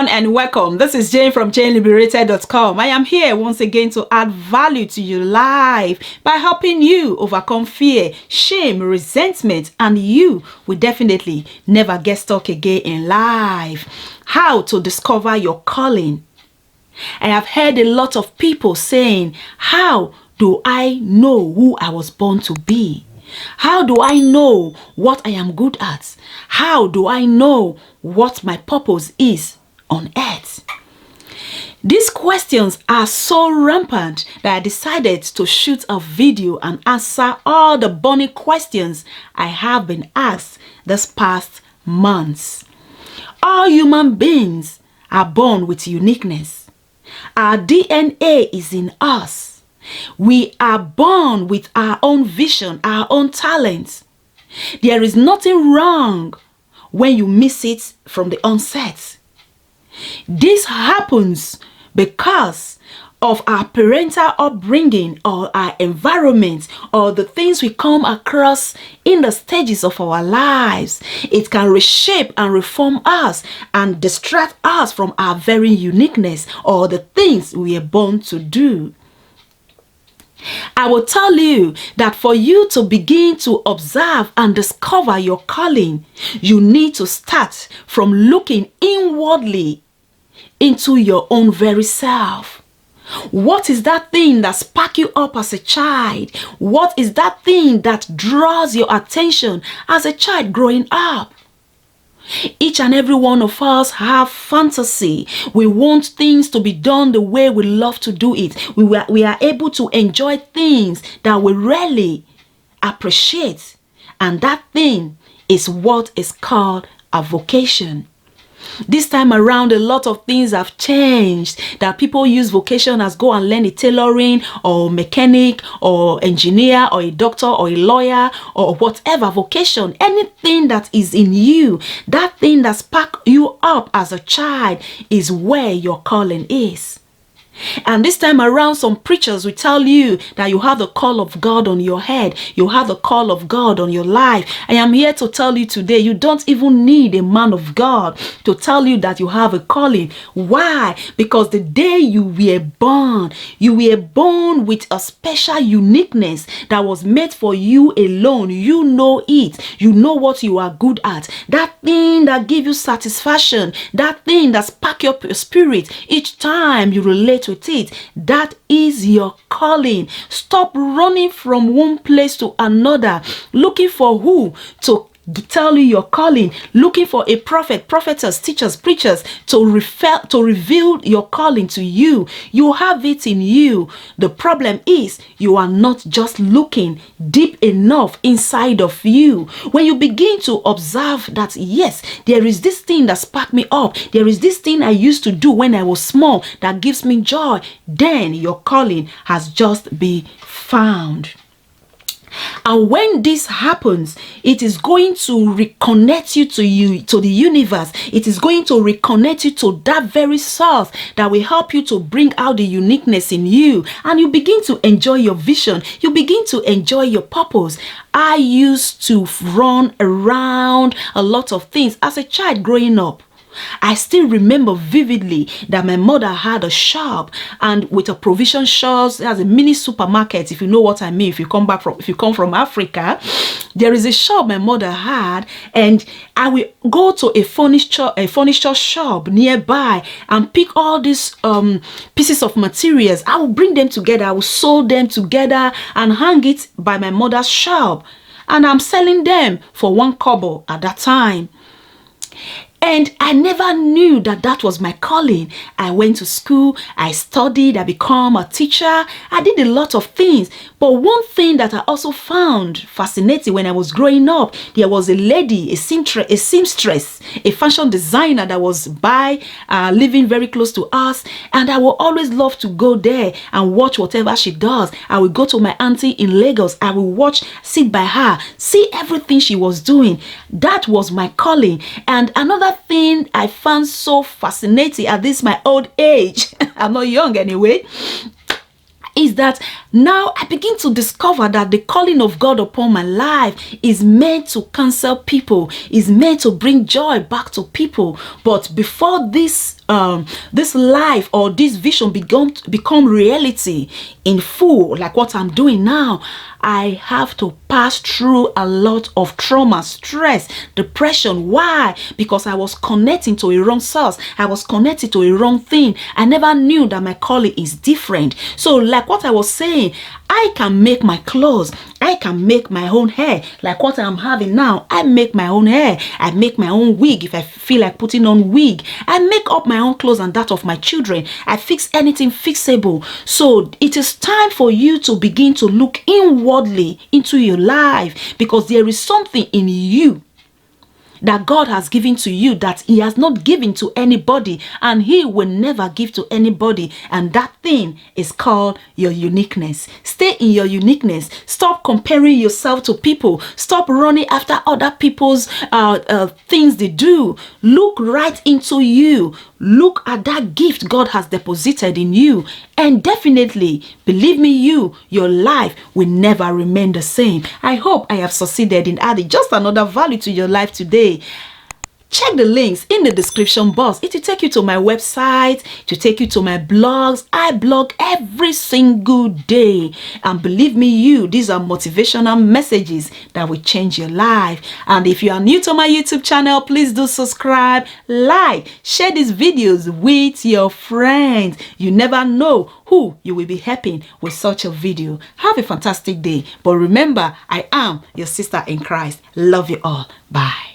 everyone, and welcome. This is Jane from JaneLiberated.com. I am here once again to add value to your life by helping you overcome fear, shame, resentment, and you will definitely never get stuck again in life. How to discover your calling. I have heard a lot of people saying, how do I know who I was born to be? How do I know what I am good at? How do I know what my purpose is on earth? These questions are so rampant that I decided to shoot a video and answer all the burning questions I have been asked this past months. All human beings are born with uniqueness. Our DNA is in us. We are born with our own vision, our own talents. There is nothing wrong when you miss it from the onset. This happens because of our parental upbringing or our environment or the things we come across in the stages of our lives. It can reshape and reform us and distract us from our very uniqueness or the things we are born to do. I will tell you that for you to begin to observe and discover your calling, you need to start from looking inwardly into your own very self. What is that thing that sparks you up as a child? What is that thing that draws your attention as a child growing up? Each and every one of us have fantasy. We want things to be done the way we love to do it. We are able to enjoy things that we really appreciate. And that thing is what is called a vocation. This time around, a lot of things have changed. That people use vocation as go and learn a tailoring or mechanic or engineer or a doctor or a lawyer or whatever vocation. Anything that is in you, that thing that sparks you up as a child is where your calling is. And this time around, some preachers will tell you that you have the call of God on your head. You have the call of God on your life. I am here to tell you today, you don't even need a man of God to tell you that you have a calling. Why? Because the day you were born with a special uniqueness that was made for you alone. You know it. You know what you are good at. That thing that gives you satisfaction. That thing that sparks your spirit each time you relate with it. That is your calling. Stop running from one place to another looking for who to tell you your calling, looking for a prophet, prophetess, teachers, preachers to reveal your calling to you. You have it in you. The problem is you are not just looking deep enough inside of you. When you begin to observe that, yes, there is this thing that sparked me up, there is this thing I used to do when I was small that gives me joy, then your calling has just been found. And when this happens, it is going to reconnect you to the universe. It is going to reconnect you to that very source that will help you to bring out the uniqueness in you. And you begin to enjoy your vision. You begin to enjoy your purpose. I used to run around a lot of things as a child growing up. I still remember vividly that my mother had a shop, and with a provision shop, as a mini supermarket, if you know what I mean. If you come from Africa, there is a shop my mother had, and I will go to a furniture shop nearby and pick all these pieces of materials. I will bring them together. I will sew them together and hang it by my mother's shop, and I'm selling them for 1 kobo at that time. And I never knew that that was my calling. I went to school, I studied, I became a teacher. I did a lot of things. But one thing that I also found fascinating when I was growing up, there was a lady, a seamstress, a fashion designer that was living very close to us. And I will always love to go there and watch whatever she does. I will go to my auntie in Lagos. I will sit by her, see everything she was doing. That was my calling. And another thing I found so fascinating at this my old age, I'm not young anyway, is that Now I begin to discover that the calling of God upon my life is meant to counsel people, is meant to bring joy back to people. But before this life or this vision become reality in full, like what I'm doing now, I have to pass through a lot of trauma, stress, depression. Why? Because I was connecting to a wrong source. I was connected to a wrong thing. I never knew that my calling is different. So like what I was saying, I can make my clothes. I can make my own hair. Like what I'm having now, I make my own hair. I make my own wig if I feel like putting on wig. I make up my own clothes and that of my children. I fix anything fixable. So it is time for you to begin to look inwardly into your life, because there is something in you that God has given to you that he has not given to anybody, and he will never give to anybody, and that thing is called your uniqueness. Stay in your uniqueness. Stop comparing yourself to people. Stop running after other people's things they do. Look right into you. Look at that gift God has deposited in you, and definitely, believe me, your life will never remain the same. I hope I have succeeded in adding just another value to your life today. Check the links in the description box. It will take you to my website, it will take you to my blogs. I blog every single day. And believe me, these are motivational messages that will change your life. And if you are new to my YouTube channel, please do subscribe, like, share these videos with your friends. You never know who you will be helping with such a video. Have a fantastic day. But remember, I am your sister in Christ. Love you all. Bye.